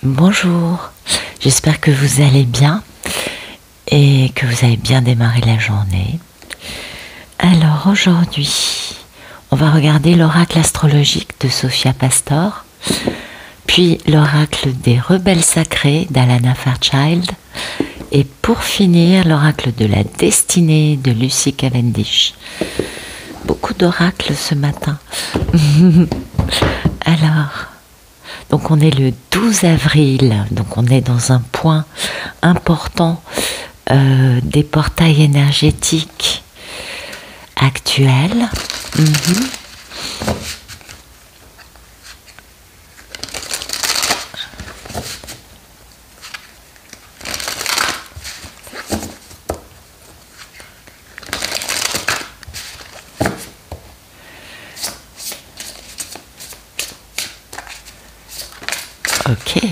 Bonjour, j'espère que vous allez bien et que vous avez bien démarré la journée. Alors aujourd'hui, on va regarder l'oracle astrologique de Sophia Pastor, puis l'oracle des rebelles sacrés d'Alana Fairchild, et pour finir, l'oracle de la destinée de Lucy Cavendish. Beaucoup d'oracles ce matin. Alors, donc on est le 12 avril, donc on est dans un point important des portails énergétiques actuels. Ok.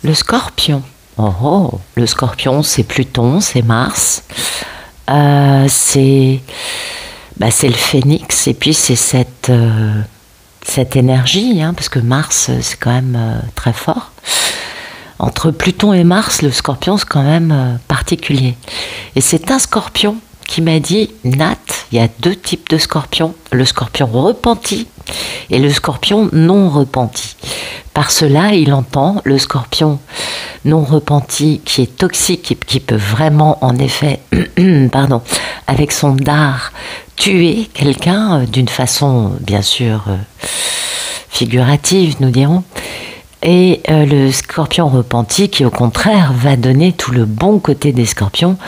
Le scorpion. Oh, le scorpion, c'est Pluton, c'est Mars. C'est le phénix, et puis c'est cette énergie, parce que Mars, c'est quand même très fort. Entre Pluton et Mars, le scorpion, c'est quand même particulier. Et c'est un scorpion qui m'a dit, Nat, il y a deux types de scorpions, le scorpion repenti et le scorpion non repenti. Par cela, il entend le scorpion non repenti qui est toxique et qui peut vraiment, en effet, avec son dard, tuer quelqu'un d'une façon, bien sûr, figurative, nous dirons. Et le scorpion repenti qui, au contraire, va donner tout le bon côté des scorpions,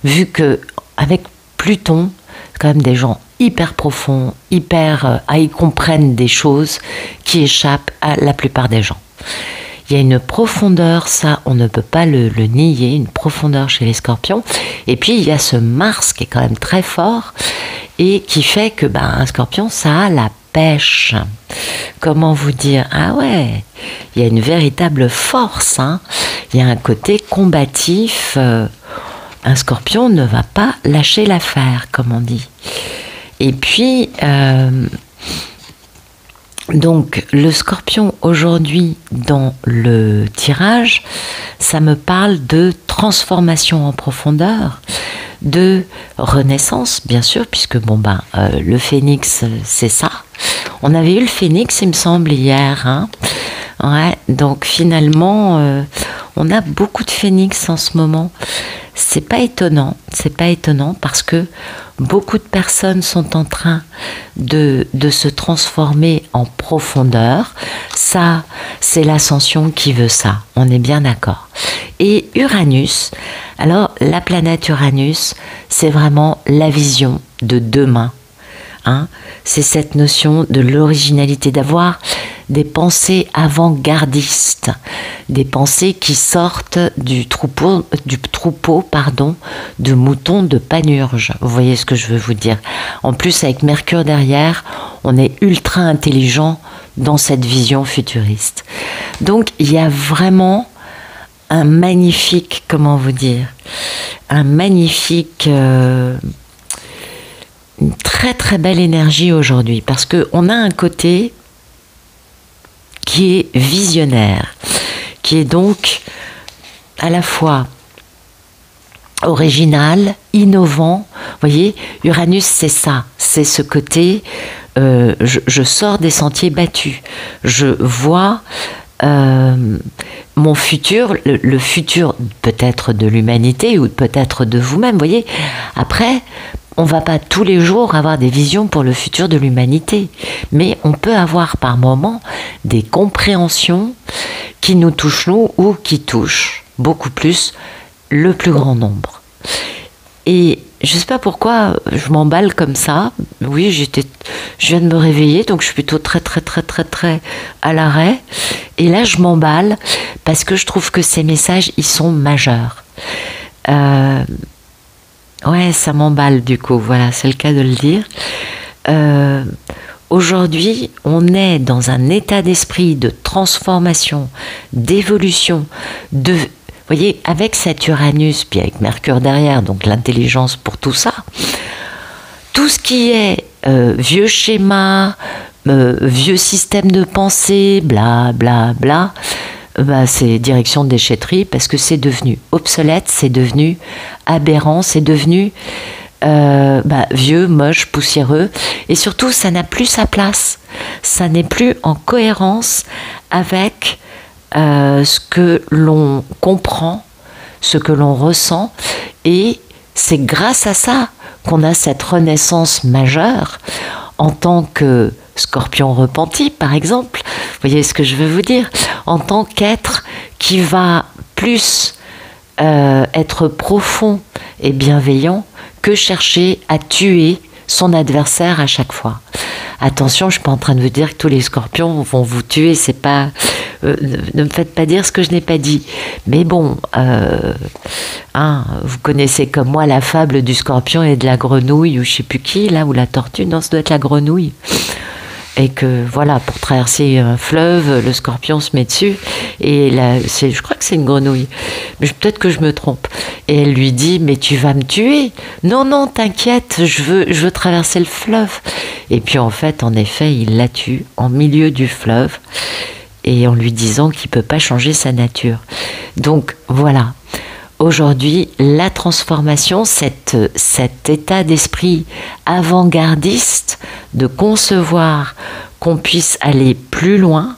vu que avec Pluton, c'est quand même des gens hyper profonds, ils comprennent des choses qui échappent à la plupart des gens. Il y a une profondeur, ça on ne peut pas le nier, une profondeur chez les scorpions. Et puis il y a ce Mars qui est quand même très fort et qui fait que un scorpion, ça a la pêche. Comment vous dire? Ah ouais, il y a une véritable force, Il y a un côté combatif. Un scorpion ne va pas lâcher l'affaire, comme on dit. Et puis, donc, le scorpion aujourd'hui dans le tirage, ça me parle de transformation en profondeur, de renaissance, bien sûr, puisque le phénix, c'est ça. On avait eu le phénix, il me semble, hier. Ouais, donc finalement, on a beaucoup de phénix en ce moment. C'est pas étonnant parce que beaucoup de personnes sont en train de se transformer en profondeur. Ça, c'est l'ascension qui veut ça, on est bien d'accord. Et Uranus, alors la planète Uranus, c'est vraiment la vision de demain. C'est cette notion de l'originalité, d'avoir des pensées avant-gardistes, des pensées qui sortent du troupeau de moutons de Panurge. Vous voyez ce que je veux vous dire. En plus, avec Mercure derrière, on est ultra intelligent dans cette vision futuriste. Donc, il y a vraiment un magnifique, une très très belle énergie aujourd'hui, parce qu'on a un côté qui est visionnaire, qui est donc à la fois original, innovant. Vous voyez, Uranus, c'est ça, c'est ce côté, je sors des sentiers battus, je vois mon futur, le futur peut-être de l'humanité ou peut-être de vous-même. Vous voyez, après, on ne va pas tous les jours avoir des visions pour le futur de l'humanité, mais on peut avoir par moments des compréhensions qui nous touchent nous ou qui touchent beaucoup plus le plus grand nombre. Et je ne sais pas pourquoi je m'emballe comme ça. Oui, je viens de me réveiller, donc je suis plutôt très à l'arrêt. Et là, je m'emballe parce que je trouve que ces messages, ils sont majeurs. Ouais, ça m'emballe du coup, voilà, c'est le cas de le dire. Aujourd'hui, on est dans un état d'esprit de transformation, d'évolution, vous voyez, avec cet Uranus, puis avec Mercure derrière, donc l'intelligence pour tout ça, tout ce qui est vieux schéma, vieux système de pensée, bla bla bla, bah, c'est direction déchetterie, parce que c'est devenu obsolète, c'est devenu aberrant, c'est devenu vieux, moche, poussiéreux, et surtout ça n'a plus sa place, ça n'est plus en cohérence avec ce que l'on comprend, ce que l'on ressent, et c'est grâce à ça qu'on a cette renaissance majeure en tant que Scorpion repenti, par exemple. Vous voyez ce que je veux vous dire? En tant qu'être qui va plus être profond et bienveillant que chercher à tuer son adversaire à chaque fois. Attention, je ne suis pas en train de vous dire que tous les scorpions vont vous tuer, c'est pas... ne me faites pas dire ce que je n'ai pas dit. Mais bon, vous connaissez comme moi la fable du scorpion et de la grenouille, ou je ne sais plus qui, là, ou la tortue, non, ça doit être la grenouille. Et que voilà, pour traverser un fleuve, le scorpion se met dessus, et là, je crois que c'est une grenouille, mais peut-être que je me trompe. Et elle lui dit, mais tu vas me tuer? Non, non, t'inquiète, je veux traverser le fleuve. Et puis en fait, en effet, il la tue en milieu du fleuve, et en lui disant qu'il ne peut pas changer sa nature. Donc voilà. Aujourd'hui, la transformation, cet état d'esprit avant-gardiste de concevoir qu'on puisse aller plus loin,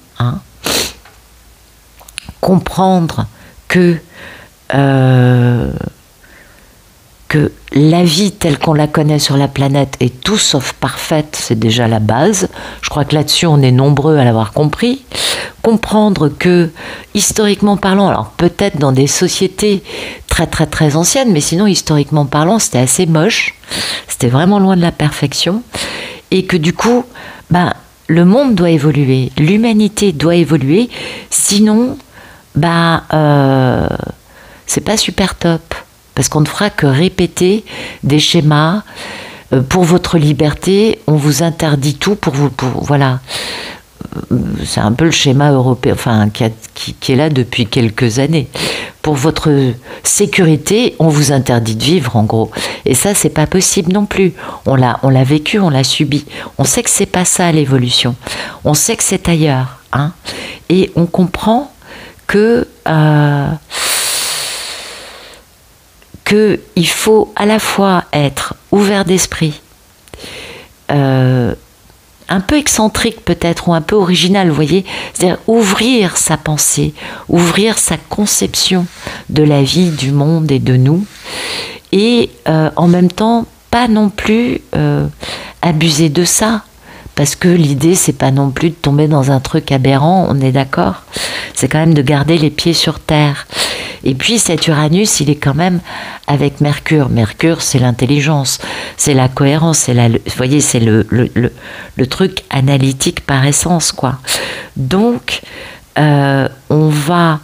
comprendre que la vie telle qu'on la connaît sur la planète est tout sauf parfaite, c'est déjà la base. Je crois que là-dessus, on est nombreux à l'avoir compris. Comprendre que, historiquement parlant, alors peut-être dans des sociétés très très très anciennes, mais sinon, historiquement parlant, c'était assez moche. C'était vraiment loin de la perfection. Et que du coup, le monde doit évoluer, l'humanité doit évoluer, sinon, c'est pas super top. Parce qu'on ne fera que répéter des schémas. Pour votre liberté, on vous interdit tout voilà. C'est un peu le schéma européen, qui est là depuis quelques années. Pour votre sécurité, on vous interdit de vivre, en gros. Et ça, c'est pas possible non plus. On l'a vécu, on l'a subi. On sait que c'est pas ça l'évolution. On sait que c'est ailleurs, Et on comprend que il faut à la fois être ouvert d'esprit, un peu excentrique peut-être, ou un peu original, vous voyez, c'est-à-dire ouvrir sa pensée, ouvrir sa conception de la vie, du monde et de nous, et en même temps, pas non plus abuser de ça, parce que l'idée, c'est pas non plus de tomber dans un truc aberrant, on est d'accord? C'est quand même de garder les pieds sur terre. Et puis cet Uranus, il est quand même avec Mercure. Mercure, c'est l'intelligence, c'est la cohérence, vous voyez, c'est le truc analytique par essence, quoi. Donc, on va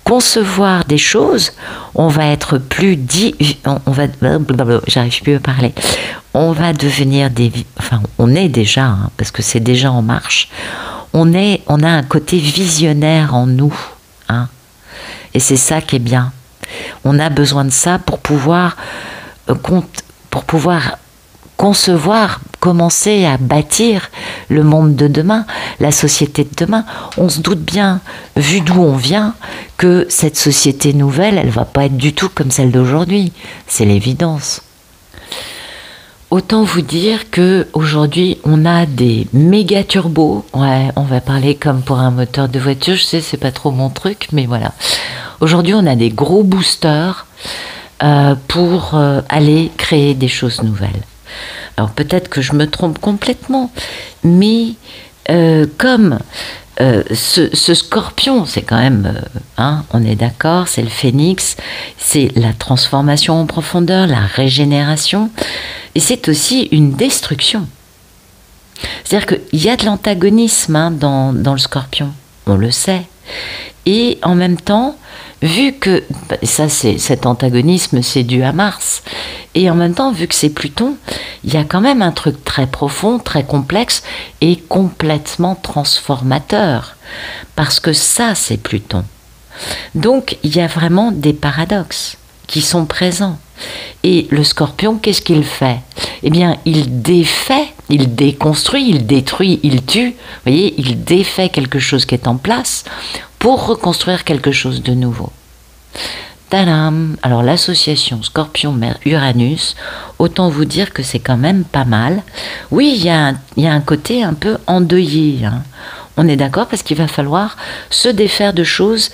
concevoir des choses, on va être plus j'arrive plus à parler. On va devenir on est déjà, parce que c'est déjà en marche. On a un côté visionnaire en nous, Et c'est ça qui est bien. On a besoin de ça pour pouvoir concevoir, commencer à bâtir le monde de demain, la société de demain. On se doute bien, vu d'où on vient, que cette société nouvelle, elle ne va pas être du tout comme celle d'aujourd'hui. C'est l'évidence. Autant vous dire qu'aujourd'hui, on a des méga turbos. Ouais, on va parler comme pour un moteur de voiture. Je sais, c'est pas trop mon truc, mais voilà. Aujourd'hui, on a des gros boosters pour aller créer des choses nouvelles. Alors peut-être que je me trompe complètement, mais comme ce scorpion, c'est quand même, on est d'accord, c'est le phénix, c'est la transformation en profondeur, la régénération, et c'est aussi une destruction. C'est-à-dire qu'il y a de l'antagonisme dans le scorpion, on le sait. Et en même temps, vu que, cet antagonisme, c'est dû à Mars, et en même temps, vu que c'est Pluton, il y a quand même un truc très profond, très complexe, et complètement transformateur. Parce que ça, c'est Pluton. Donc, il y a vraiment des paradoxes qui sont présents. Et le scorpion, qu'est-ce qu'il fait? Eh bien, il défait, il déconstruit, il détruit, il tue. Vous voyez, il défait quelque chose qui est en place pour reconstruire quelque chose de nouveau. Tadam! Alors l'association Scorpion-Uranus, autant vous dire que c'est quand même pas mal. Oui, il y a un côté un peu endeuillé, hein. On est d'accord, parce qu'il va falloir se défaire de choses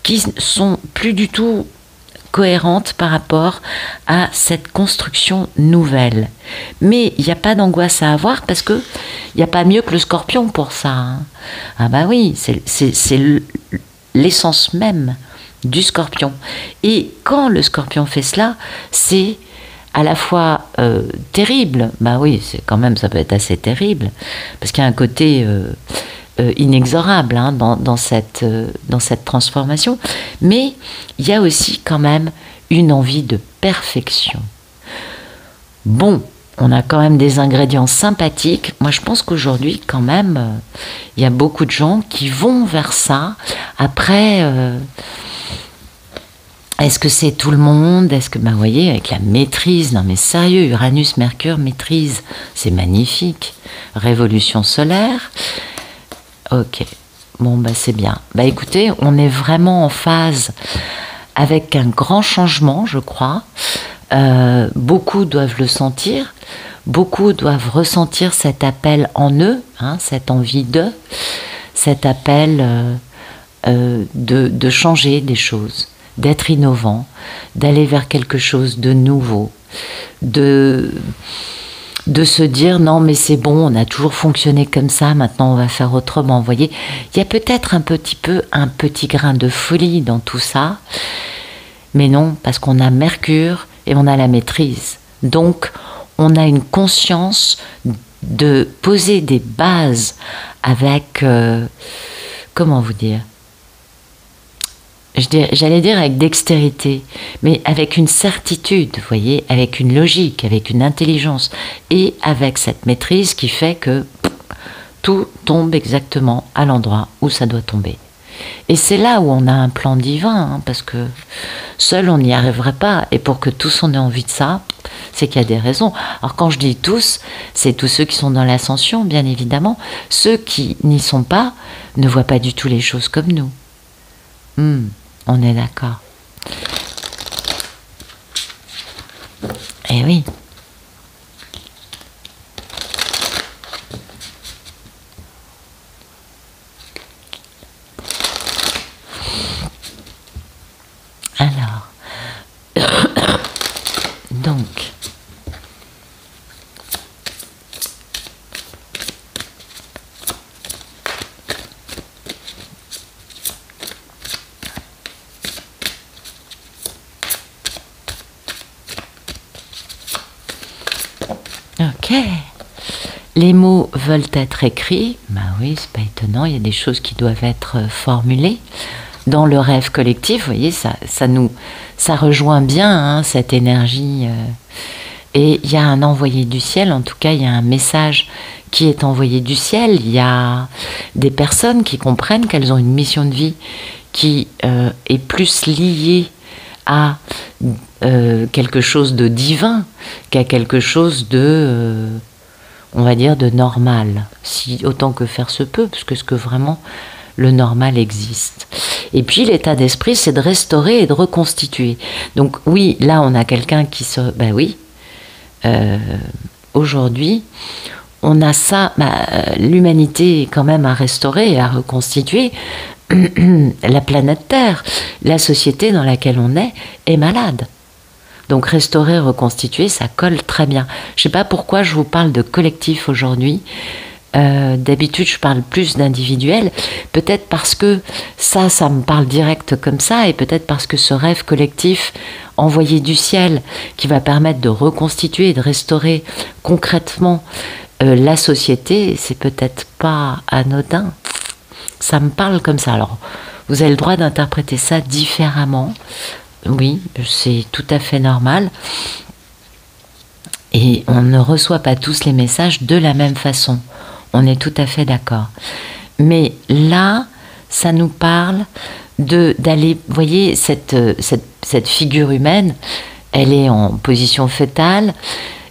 qui sont plus du tout cohérentes par rapport à cette construction nouvelle. Mais il n'y a pas d'angoisse à avoir, parce que il n'y a pas mieux que le Scorpion pour ça, hein. Ah bah oui, c'est l'essence même du Scorpion. Et quand le Scorpion fait cela, c'est à la fois terrible. Bah oui, c'est quand même, ça peut être assez terrible, parce qu'il y a un côté inexorable, hein, dans cette transformation. Mais il y a aussi quand même une envie de perfection. Bon, on a quand même des ingrédients sympathiques. Moi, je pense qu'aujourd'hui, quand même, il y a beaucoup de gens qui vont vers ça. Après, est-ce que c'est tout le monde? Est-ce que, vous voyez, avec la maîtrise, non mais sérieux, Uranus, Mercure, maîtrise, c'est magnifique. Révolution solaire. Ok, bon, bah c'est bien. Bah écoutez, on est vraiment en phase avec un grand changement, je crois. Beaucoup doivent le sentir. Beaucoup doivent ressentir cet appel en eux, hein, cette envie d'eux, cet appel de changer des choses, d'être innovant, d'aller vers quelque chose de nouveau, de se dire non mais c'est bon, on a toujours fonctionné comme ça, maintenant on va faire autrement. Vous voyez, il y a peut-être un petit grain de folie dans tout ça, mais non, parce qu'on a Mercure et on a la maîtrise. Donc on a une conscience de poser des bases avec, comment vous dire, j'allais dire avec dextérité, mais avec une certitude, vous voyez, avec une logique, avec une intelligence, et avec cette maîtrise qui fait que tout tombe exactement à l'endroit où ça doit tomber. Et c'est là où on a un plan divin, hein, parce que seul on n'y arriverait pas, et pour que tous on ait envie de ça, c'est qu'il y a des raisons. Alors quand je dis tous, c'est tous ceux qui sont dans l'ascension, bien évidemment. Ceux qui n'y sont pas ne voient pas du tout les choses comme nous. On est d'accord. Eh oui. Alors, donc, ok. Les mots veulent être écrits. Ben oui, c'est pas étonnant. Il y a des choses qui doivent être formulées. Dans le rêve collectif, vous voyez, ça rejoint bien, hein, cette énergie. Et il y a un envoyé du ciel, en tout cas, il y a un message qui est envoyé du ciel. Il y a des personnes qui comprennent qu'elles ont une mission de vie qui est plus liée à quelque chose de divin qu'à quelque chose de, on va dire, de normal, si autant que faire se peut, parce que ce que vraiment le normal existe. Et puis l'état d'esprit, c'est de restaurer et de reconstituer. Donc oui, là on a quelqu'un qui se... Ben oui, aujourd'hui, on a ça, l'humanité est quand même à restaurer et à reconstituer. La planète Terre, la société dans laquelle on est malade. Donc restaurer, reconstituer, ça colle très bien. Je ne sais pas pourquoi je vous parle de collectif aujourd'hui. D'habitude, je parle plus d'individuel. Peut-être parce que ça me parle direct comme ça, et peut-être parce que ce rêve collectif envoyé du ciel qui va permettre de reconstituer et de restaurer concrètement la société, c'est peut-être pas anodin. Ça me parle comme ça. Alors, vous avez le droit d'interpréter ça différemment. Oui, c'est tout à fait normal. Et on ne reçoit pas tous les messages de la même façon. On est tout à fait d'accord. Mais là, ça nous parle d'aller... Vous voyez, cette figure humaine, elle est en position fœtale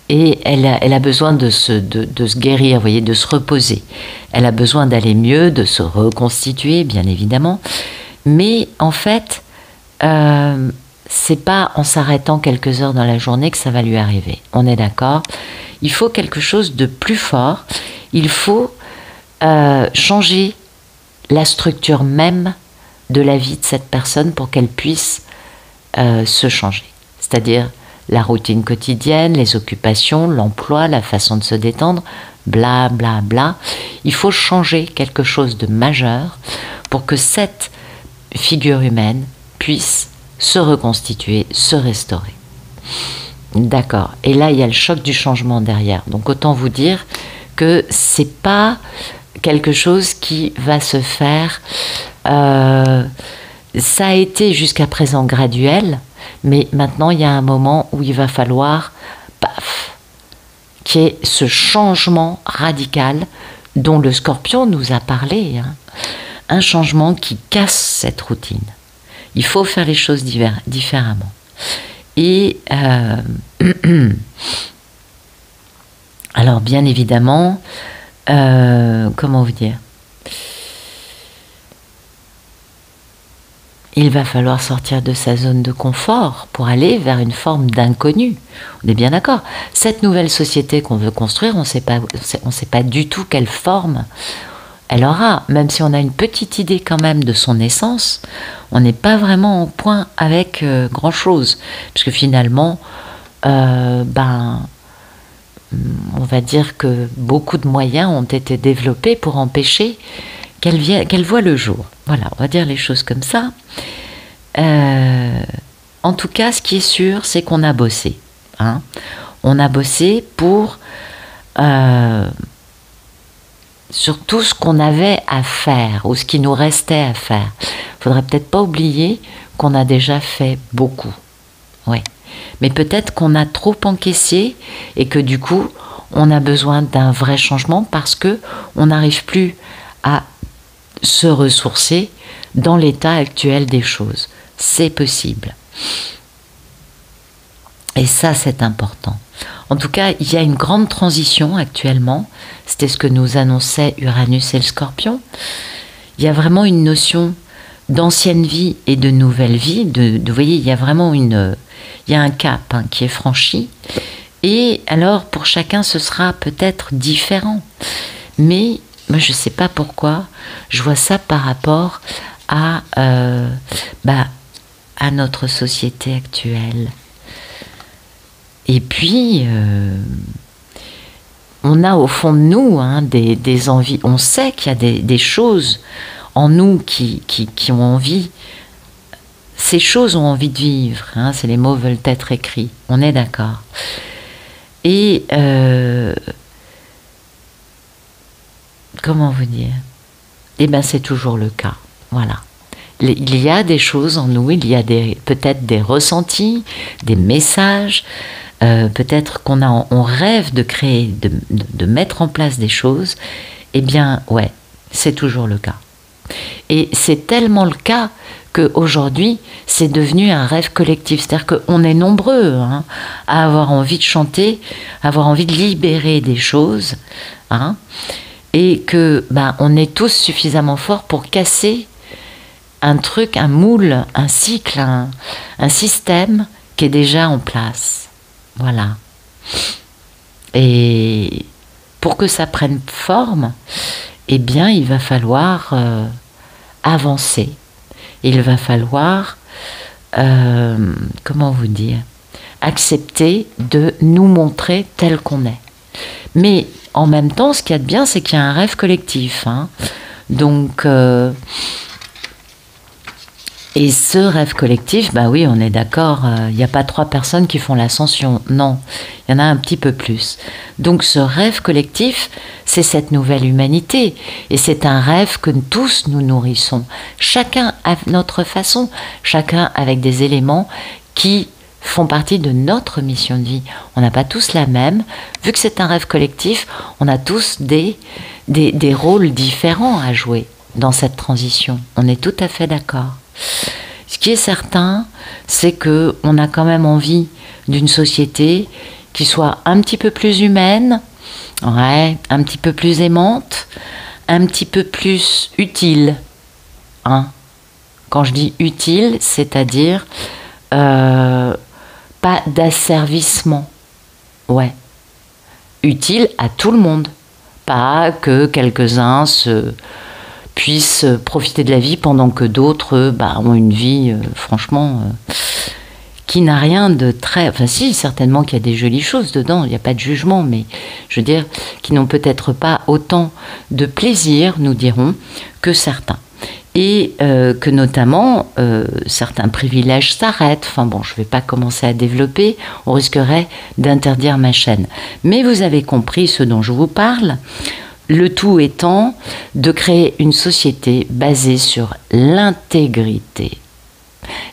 et elle a besoin de se guérir, vous voyez, de se reposer. Elle a besoin d'aller mieux, de se reconstituer, bien évidemment. Mais en fait, c'est pas en s'arrêtant quelques heures dans la journée que ça va lui arriver. On est d'accord? Il faut quelque chose de plus fort. Il faut changer la structure même de la vie de cette personne pour qu'elle puisse se changer. C'est-à-dire la routine quotidienne, les occupations, l'emploi, la façon de se détendre, bla bla bla. Il faut changer quelque chose de majeur pour que cette figure humaine puisse se reconstituer, se restaurer. D'accord. Et là, il y a le choc du changement derrière. Donc autant vous dire que c'est pas quelque chose qui va se faire. Ça a été jusqu'à présent graduel, mais maintenant il y a un moment où il va falloir, paf, qu'il y ait ce changement radical dont le Scorpion nous a parlé, hein. Un changement qui casse cette routine. Il faut faire les choses différemment. Et alors bien évidemment, comment vous dire, il va falloir sortir de sa zone de confort pour aller vers une forme d'inconnu. On est bien d'accord. Cette nouvelle société qu'on veut construire, on ne sait pas du tout quelle forme elle aura. Même si on a une petite idée quand même de son essence, on n'est pas vraiment en point avec grand-chose. Puisque finalement, on va dire que beaucoup de moyens ont été développés pour empêcher qu'elle voit le jour. Voilà, on va dire les choses comme ça. En tout cas, ce qui est sûr, c'est qu'on a bossé. Hein. On a bossé pour sur tout ce qu'on avait à faire ou ce qui nous restait à faire. Il ne faudrait peut-être pas oublier qu'on a déjà fait beaucoup. Ouais. Mais peut-être qu'on a trop encaissé et que du coup, on a besoin d'un vrai changement parce que on n'arrive plus à se ressourcer dans l'état actuel des choses. C'est possible. Et ça, c'est important. En tout cas, il y a une grande transition actuellement. C'était ce que nous annonçaient Uranus et le Scorpion. Il y a vraiment une notion d'ancienne vie et de nouvelle vie. Vous voyez, il y a vraiment il y a un cap qui est franchi. Et alors, pour chacun, ce sera peut-être différent. Mais moi, je ne sais pas pourquoi, je vois ça par rapport à notre société actuelle. Et puis, on a au fond de nous des envies. On sait qu'il y a des choses en nous qui ont envie. Ces choses ont envie de vivre. C'est les mots veulent être écrits. On est d'accord. Et comment vous dire? Eh bien, c'est toujours le cas. Voilà. Il y a des choses en nous, il y a peut-être des ressentis, des messages. Peut-être on rêve de créer, de mettre en place des choses. Eh bien, ouais, c'est toujours le cas. Et c'est tellement le cas qu'aujourd'hui, c'est devenu un rêve collectif. C'est-à-dire qu'on est nombreux à avoir envie de chanter, avoir envie de libérer des choses, et que on est tous suffisamment forts pour casser un truc, un moule, un cycle, un système qui est déjà en place. Voilà. Et pour que ça prenne forme, eh bien, il va falloir avancer. Il va falloir, comment vous dire, accepter de nous montrer tel qu'on est. Mais en même temps, ce qu'il y a de bien, c'est qu'il y a un rêve collectif. Donc, et ce rêve collectif, oui, on est d'accord, il n'y a pas 3 personnes qui font l'ascension. Non, il y en a un petit peu plus. Donc ce rêve collectif, c'est cette nouvelle humanité. Et c'est un rêve que tous nous nourrissons. Chacun à notre façon, chacun avec des éléments qui font partie de notre mission de vie. On n'a pas tous la même. Vu que c'est un rêve collectif, on a tous des rôles différents à jouer dans cette transition. On est tout à fait d'accord. Ce qui est certain, c'est qu'on a quand même envie d'une société qui soit un petit peu plus humaine, un petit peu plus aimante, un petit peu plus utile. Quand je dis utile, c'est-à-dire pas d'asservissement. Ouais. Utile à tout le monde. Pas que quelques-uns puissent profiter de la vie pendant que d'autres ont une vie, franchement, qui n'a rien de très... Enfin si, certainement qu'il y a des jolies choses dedans, il n'y a pas de jugement, mais je veux dire, qui n'ont peut-être pas autant de plaisir, nous dirons, que certains. Et que notamment, certains privilèges s'arrêtent. Enfin bon, je ne vais pas commencer à développer, on risquerait d'interdire ma chaîne. Mais vous avez compris ce dont je vous parle. Le tout étant de créer une société basée sur l'intégrité.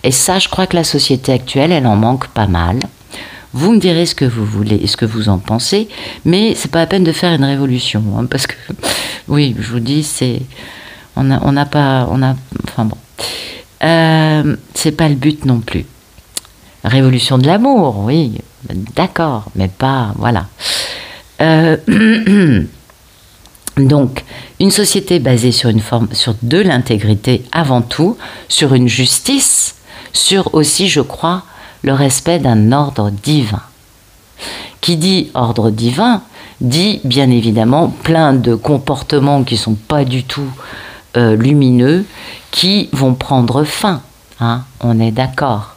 Et ça, je crois que la société actuelle, elle en manque pas mal. Vous me direz ce que vous voulez et ce que vous en pensez, mais c'est pas la peine de faire une révolution, hein, parce que, oui, je vous dis, c'est... Enfin bon. C'est pas le but non plus. Révolution de l'amour, oui, d'accord, mais pas... Voilà. Donc, une société basée sur de l'intégrité avant tout, sur une justice, sur aussi, je crois, le respect d'un ordre divin. Qui dit ordre divin, dit bien évidemment plein de comportements qui ne sont pas du tout lumineux, qui vont prendre fin, hein, on est d'accord.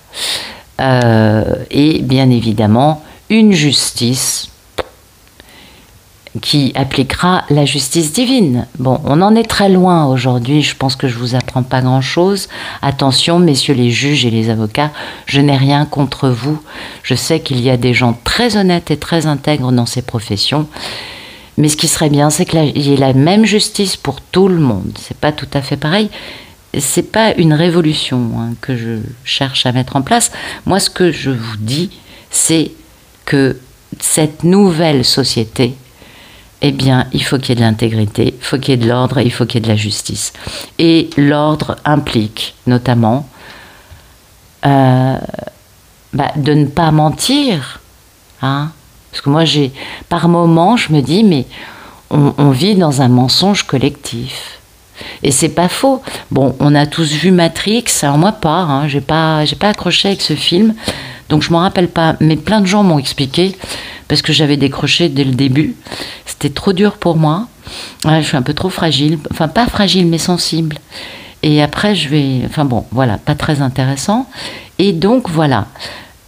Et bien évidemment, une justice qui appliquera la justice divine. Bon, on en est très loin aujourd'hui, je pense que je vous apprends pas grand-chose. Attention, messieurs les juges et les avocats, je n'ai rien contre vous. Je sais qu'il y a des gens très honnêtes et très intègres dans ces professions, mais ce qui serait bien, c'est qu'il y ait la même justice pour tout le monde. C'est pas tout à fait pareil. C'est pas une révolution, hein, que je cherche à mettre en place. Moi, ce que je vous dis, c'est que cette nouvelle société, eh bien, il faut qu'il y ait de l'intégrité, il faut qu'il y ait de l'ordre, il faut qu'il y ait de la justice. Et l'ordre implique notamment de ne pas mentir. Hein, parce que moi, par moments, je me dis, mais on vit dans un mensonge collectif. Et c'est pas faux. Bon, on a tous vu Matrix, alors moi pas, hein, j'ai pas accroché avec ce film, donc je m'en rappelle pas. Mais plein de gens m'ont expliqué, parce que j'avais décroché dès le début. C'était trop dur pour moi. Ouais, je suis un peu trop fragile. Enfin, pas fragile, mais sensible. Et après, enfin bon, voilà, pas très intéressant. Et donc, voilà.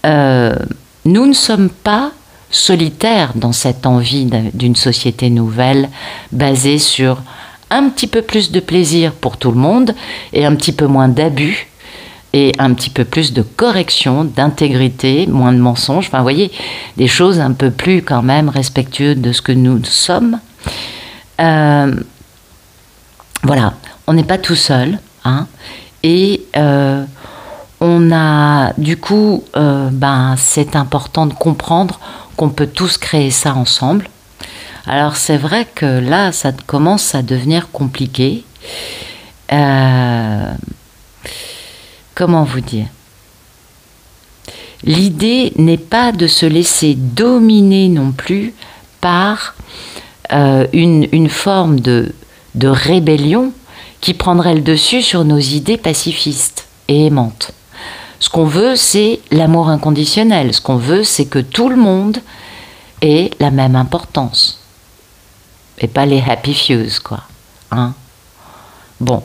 Nous ne sommes pas solitaires dans cette envie d'une société nouvelle basée sur un petit peu plus de plaisir pour tout le monde et un petit peu moins d'abus et un petit peu plus de correction, d'intégrité, moins de mensonges. Enfin, vous voyez, des choses un peu plus quand même respectueuses de ce que nous sommes. Voilà, on n'est pas tout seul, hein, et on a, du coup, c'est important de comprendre qu'on peut tous créer ça ensemble. Alors c'est vrai que là, ça commence à devenir compliqué. Comment vous dire ? L'idée n'est pas de se laisser dominer non plus par une forme de rébellion qui prendrait le dessus sur nos idées pacifistes et aimantes. Ce qu'on veut, c'est l'amour inconditionnel. Ce qu'on veut, c'est que tout le monde ait la même importance. Et pas les happy fews, quoi. Hein ? Bon.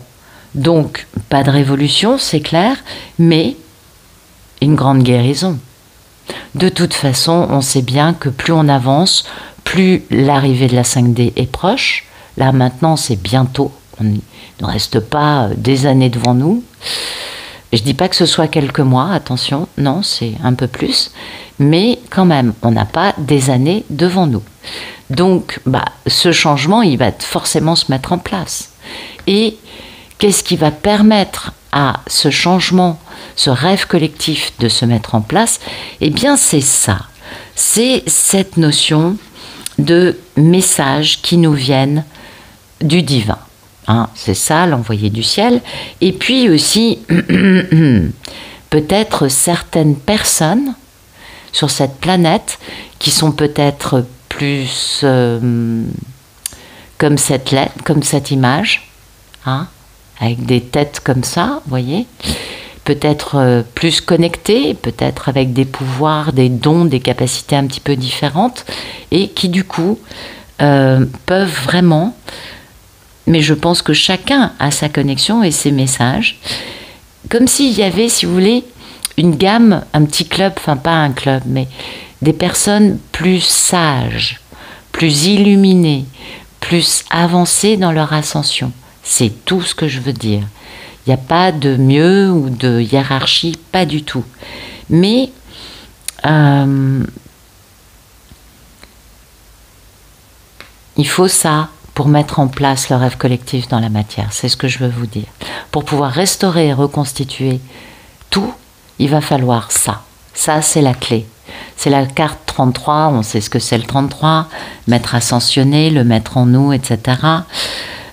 Donc, pas de révolution, c'est clair, mais une grande guérison. De toute façon, on sait bien que plus on avance, plus l'arrivée de la 5D est proche. Là, maintenant, c'est bientôt. Il ne reste pas des années devant nous. Je ne dis pas que ce soit quelques mois, attention, non, c'est un peu plus. Mais quand même, on n'a pas des années devant nous. Donc, ce changement, il va forcément se mettre en place. Et qu'est-ce qui va permettre à ce changement, ce rêve collectif de se mettre en place ? Eh bien, c'est ça. C'est cette notion de messages qui nous viennent du divin. Hein, c'est ça, l'envoyé du ciel. Et puis aussi, peut-être certaines personnes sur cette planète qui sont peut-être plus comme cette lettre, comme cette image, hein, avec des têtes comme ça, vous voyez, peut-être plus connectés, peut-être avec des pouvoirs, des dons, des capacités un petit peu différentes, et qui du coup peuvent vraiment, mais je pense que chacun a sa connexion et ses messages, comme s'il y avait, si vous voulez, une gamme, un petit club, enfin pas un club, mais des personnes plus sages, plus illuminées, plus avancées dans leur ascension. C'est tout ce que je veux dire. Il n'y a pas de mieux ou de hiérarchie, pas du tout. Mais il faut ça pour mettre en place le rêve collectif dans la matière. C'est ce que je veux vous dire. Pour pouvoir restaurer et reconstituer tout, il va falloir ça. Ça, c'est la clé. C'est la carte 33, on sait ce que c'est le 33, maître ascensionné, le maître en nous, etc.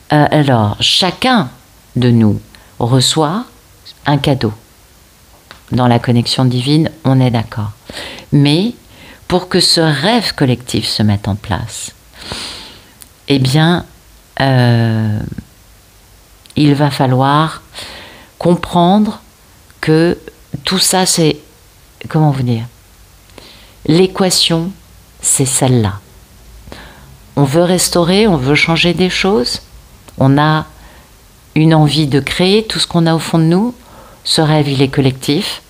Alors, chacun de nous reçoit un cadeau. Dans la connexion divine, on est d'accord. Mais pour que ce rêve collectif se mette en place, eh bien, il va falloir comprendre que tout ça, c'est, comment vous dire, l'équation, c'est celle-là. On veut restaurer, on veut changer des choses, on a une envie de créer tout ce qu'on a au fond de nous, ce rêve, il est collectif.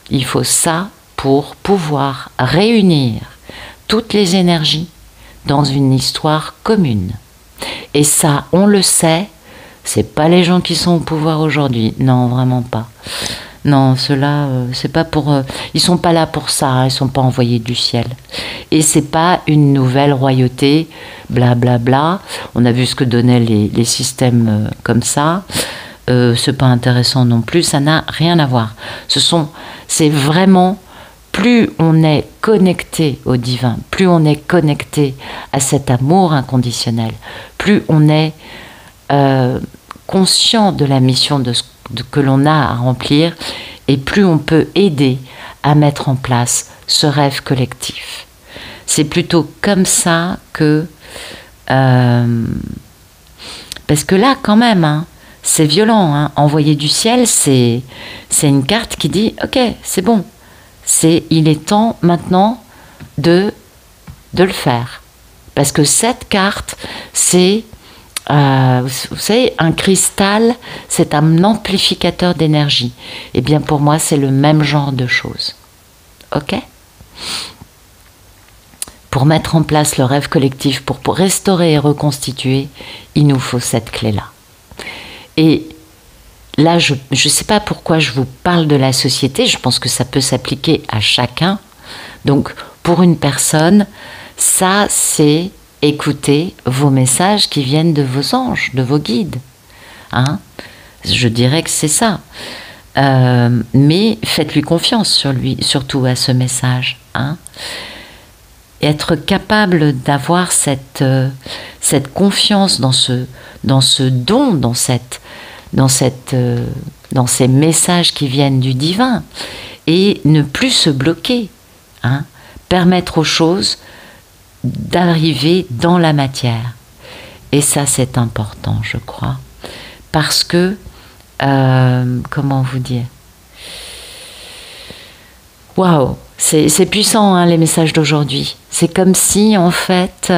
Il faut ça pour pouvoir réunir toutes les énergies dans une histoire commune. Et ça, on le sait, c'est pas les gens qui sont au pouvoir aujourd'hui. Non, vraiment pas. Non, ceux-là, c'est pas pour. Ils sont pas là pour ça. Hein, ils sont pas envoyés du ciel. Et c'est pas une nouvelle royauté, blablabla. Bla, bla. On a vu ce que donnaient les systèmes comme ça. C'est pas intéressant non plus. Ça n'a rien à voir. C'est vraiment. Plus on est connecté au divin, plus on est connecté à cet amour inconditionnel, plus on est conscient de la mission que l'on a à remplir, et plus on peut aider à mettre en place ce rêve collectif. C'est plutôt comme ça que... parce que là, quand même, hein, c'est violent. Hein, envoyer du ciel, c'est une carte qui dit « Ok, c'est bon ». Il est temps maintenant de le faire. Parce que cette carte, c'est, vous savez, un cristal, c'est un amplificateur d'énergie. Et bien pour moi, c'est le même genre de choses. Ok ? Pour mettre en place le rêve collectif, pour restaurer et reconstituer, il nous faut cette clé-là. Et là, je ne sais pas pourquoi je vous parle de la société, je pense que ça peut s'appliquer à chacun. Donc, pour une personne, ça, c'est écouter vos messages qui viennent de vos anges, de vos guides. Hein? Je dirais que c'est ça. Mais faites-lui confiance surtout à ce message. Hein? Et être capable d'avoir cette confiance dans ce don, dans ces messages qui viennent du divin, et ne plus se bloquer, hein, permettre aux choses d'arriver dans la matière. Et ça, c'est important, je crois, parce que, comment vous dire, waouh, c'est puissant, hein, les messages d'aujourd'hui. C'est comme si, en fait,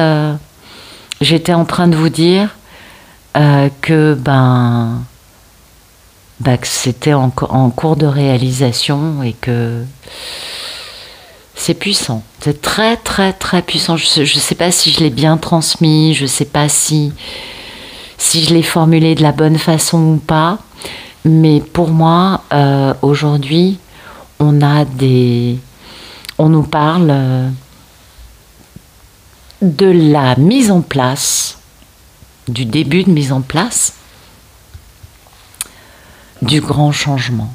j'étais en train de vous dire que c'était en cours de réalisation et que c'est puissant. C'est très, très, très puissant. Je ne sais pas si je l'ai bien transmis, je ne sais pas si je l'ai formulé de la bonne façon ou pas, mais pour moi, aujourd'hui, on nous parle de la mise en place, du début de mise en place du grand changement,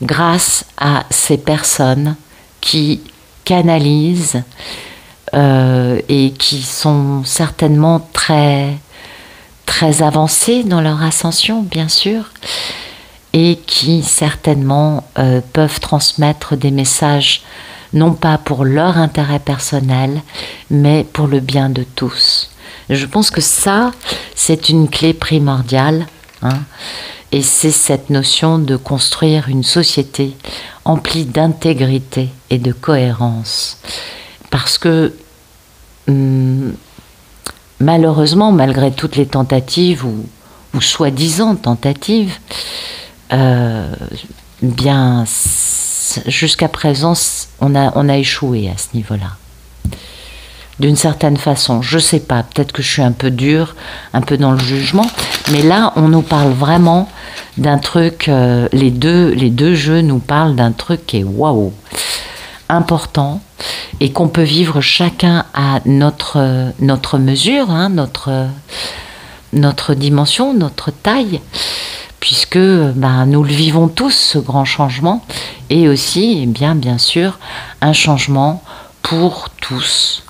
grâce à ces personnes qui canalisent et qui sont certainement très, très avancées dans leur ascension, bien sûr, et qui certainement peuvent transmettre des messages, non pas pour leur intérêt personnel, mais pour le bien de tous. Je pense que ça, c'est une clé primordiale, hein, et c'est cette notion de construire une société emplie d'intégrité et de cohérence. Parce que, malheureusement, malgré toutes les tentatives, ou soi-disant tentatives, bien, jusqu'à présent, on a échoué à ce niveau-là. D'une certaine façon, je sais pas, peut-être que je suis un peu dure, un peu dans le jugement, mais là, on nous parle vraiment d'un truc, les deux jeux nous parlent d'un truc qui est waouh, important, et qu'on peut vivre chacun à notre mesure, hein, notre dimension, notre taille, puisque nous le vivons tous, ce grand changement, et aussi, eh bien sûr, un changement pour tous,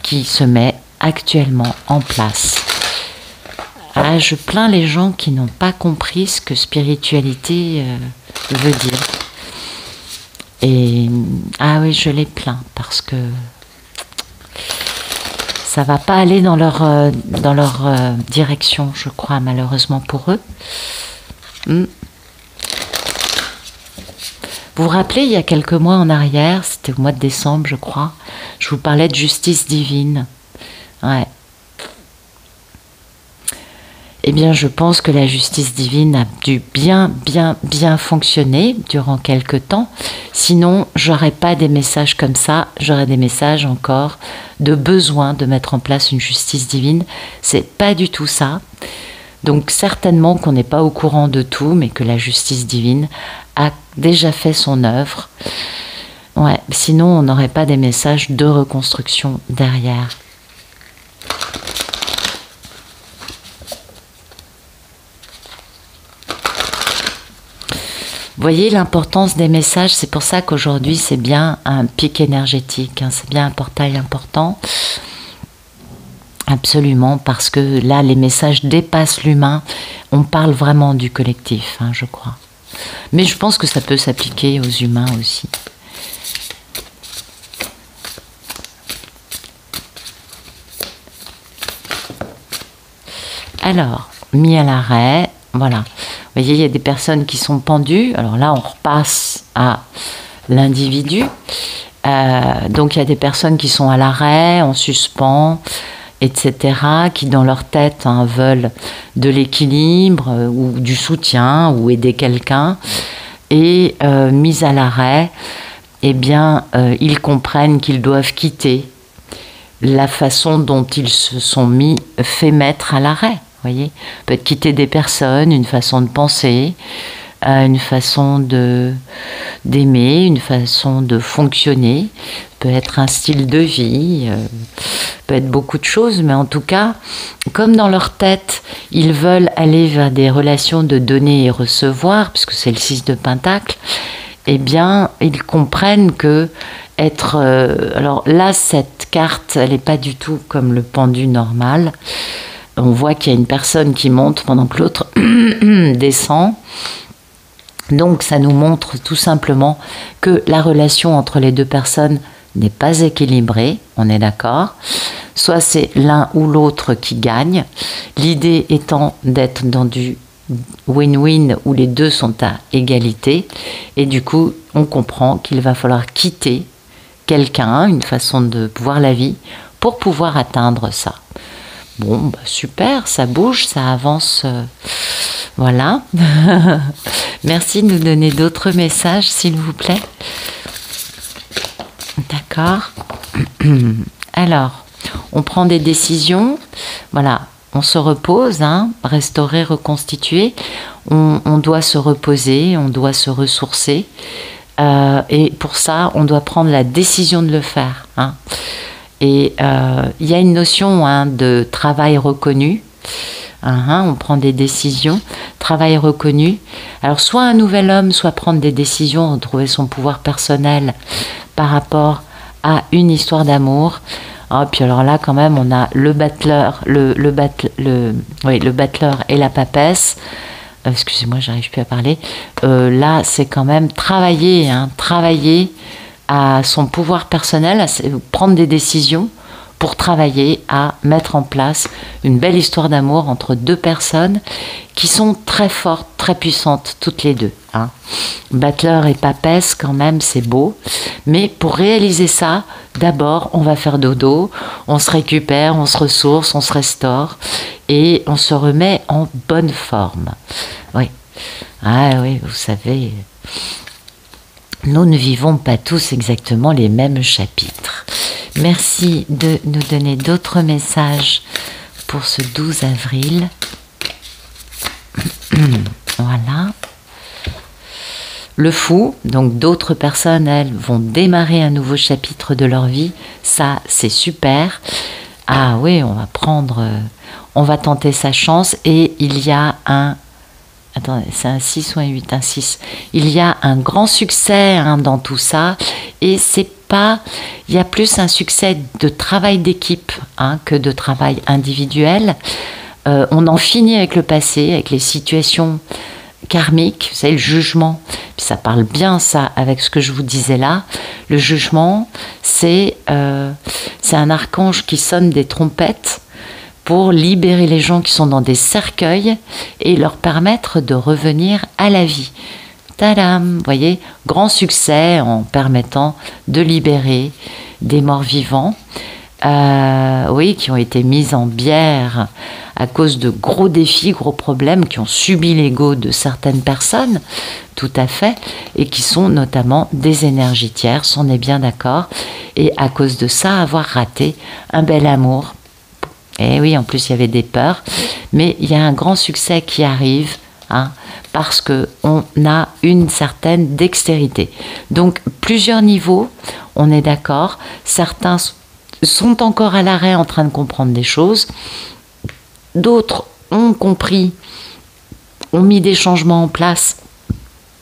qui se met actuellement en place. Ah, je plains les gens qui n'ont pas compris ce que spiritualité veut dire. Et ah oui, je les plains parce que ça va pas aller dans leur direction, je crois, malheureusement pour eux. Vous vous rappelez, il y a quelques mois en arrière, c'était au mois de décembre, je crois, je vous parlais de justice divine. Ouais. Eh bien, je pense que la justice divine a dû bien fonctionner durant quelque temps. Sinon, j'aurais pas des messages comme ça. J'aurais des messages encore de besoin de mettre en place une justice divine. C'est pas du tout ça. Donc, certainement qu'on n'est pas au courant de tout, mais que la justice divine a déjà fait son œuvre. Ouais. Sinon, on n'aurait pas des messages de reconstruction derrière. Vous voyez l'importance des messages, c'est pour ça qu'aujourd'hui c'est bien un pic énergétique, hein, c'est bien un portail important. Absolument, parce que là les messages dépassent l'humain, on parle vraiment du collectif, hein, je crois. Mais je pense que ça peut s'appliquer aux humains aussi. Alors, mis à l'arrêt, voilà. Vous voyez, il y a des personnes qui sont pendues. Alors là, on repasse à l'individu. Donc, il y a des personnes qui sont à l'arrêt, en suspens, etc., qui dans leur tête veulent de l'équilibre ou du soutien ou aider quelqu'un. Et mis à l'arrêt, eh bien, ils comprennent qu'ils doivent quitter la façon dont ils se sont fait mettre à l'arrêt. Voyez, peut-être quitter des personnes, une façon de penser, une façon d'aimer, une façon de fonctionner, peut être un style de vie, peut être beaucoup de choses, mais en tout cas, comme dans leur tête, ils veulent aller vers des relations de donner et recevoir, puisque c'est le 6 de Pentacle, eh bien, ils comprennent que être... alors là, cette carte, elle n'est pas du tout comme le pendu normal. On voit qu'il y a une personne qui monte pendant que l'autre descend. Donc ça nous montre tout simplement que la relation entre les deux personnes n'est pas équilibrée, on est d'accord. Soit c'est l'un ou l'autre qui gagne. L'idée étant d'être dans du win-win où les deux sont à égalité. Et du coup, on comprend qu'il va falloir quitter quelqu'un, une façon de voir la vie, pour pouvoir atteindre ça. Bon, super, ça bouge, ça avance. Voilà. Merci de nous donner d'autres messages, s'il vous plaît. D'accord. Alors, on prend des décisions. Voilà, on se repose, hein, restaurer, reconstituer. On doit se reposer, on doit se ressourcer. Et pour ça, on doit prendre la décision de le faire, hein. Et il y a une notion de travail reconnu. On prend des décisions, travail reconnu. Alors soit un nouvel homme, soit prendre des décisions, retrouver son pouvoir personnel par rapport à une histoire d'amour. Oh, puis alors là quand même on a le battleur, le battleur et la papesse. Excusez-moi, j'arrive plus à parler. Là c'est quand même travailler à son pouvoir personnel, prendre des décisions pour travailler à mettre en place une belle histoire d'amour entre deux personnes qui sont très fortes, très puissantes, toutes les deux. Hein. Butler et papesse, quand même, c'est beau. Mais pour réaliser ça, d'abord, on va faire dodo, on se récupère, on se ressource, on se restaure et on se remet en bonne forme. Oui. Ah oui, vous savez, nous ne vivons pas tous exactement les mêmes chapitres. Merci de nous donner d'autres messages pour ce 12 avril. Voilà. Le fou, donc d'autres personnes, elles, vont démarrer un nouveau chapitre de leur vie. Ça, c'est super. Ah oui, on va tenter sa chance. Et il y a attendez, c'est un 6 ou un 8, un 6. Il y a un grand succès dans tout ça. Et il y a plus un succès de travail d'équipe que de travail individuel. On en finit avec le passé, avec les situations karmiques, vous savez, le jugement. Puis ça parle bien, ça, avec ce que je vous disais là. Le jugement, c'est un archange qui sonne des trompettes pour libérer les gens qui sont dans des cercueils et leur permettre de revenir à la vie. Tadam, vous voyez, grand succès en permettant de libérer des morts vivants, oui, qui ont été mis en bière à cause de gros défis, gros problèmes, qui ont subi l'ego de certaines personnes, tout à fait, et qui sont notamment des énergies tierces, on est bien d'accord, et à cause de ça, avoir raté un bel amour. Et oui, en plus, il y avait des peurs, mais il y a un grand succès qui arrive, parce qu'on a une certaine dextérité. Donc, plusieurs niveaux, on est d'accord. Certains sont encore à l'arrêt en train de comprendre des choses. D'autres ont compris, ont mis des changements en place,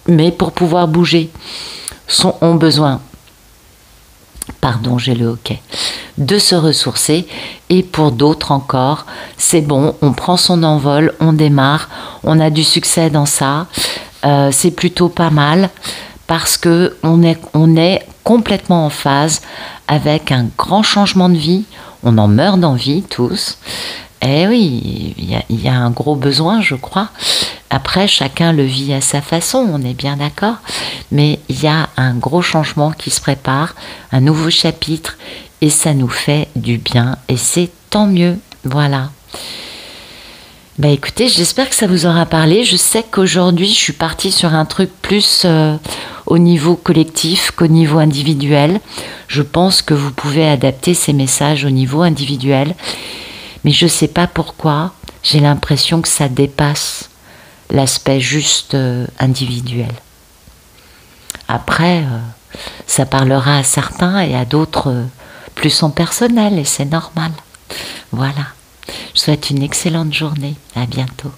mais pour pouvoir bouger, ont besoin, pardon, j'ai le hoquet, de se ressourcer. Et pour d'autres encore, c'est bon, on prend son envol, on démarre, on a du succès dans ça, c'est plutôt pas mal parce que on est complètement en phase avec un grand changement de vie. On en meurt d'envie tous. Eh oui, il y a un gros besoin, je crois. Après, chacun le vit à sa façon, on est bien d'accord. Mais il y a un gros changement qui se prépare, un nouveau chapitre, et ça nous fait du bien, et c'est tant mieux. Voilà. Bah écoutez, j'espère que ça vous aura parlé. Je sais qu'aujourd'hui, je suis partie sur un truc plus au niveau collectif qu'au niveau individuel. Je pense que vous pouvez adapter ces messages au niveau individuel. Mais je ne sais pas pourquoi, j'ai l'impression que ça dépasse l'aspect juste individuel. Après, ça parlera à certains et à d'autres plus en personnel, et c'est normal. Voilà. Je vous souhaite une excellente journée. À bientôt.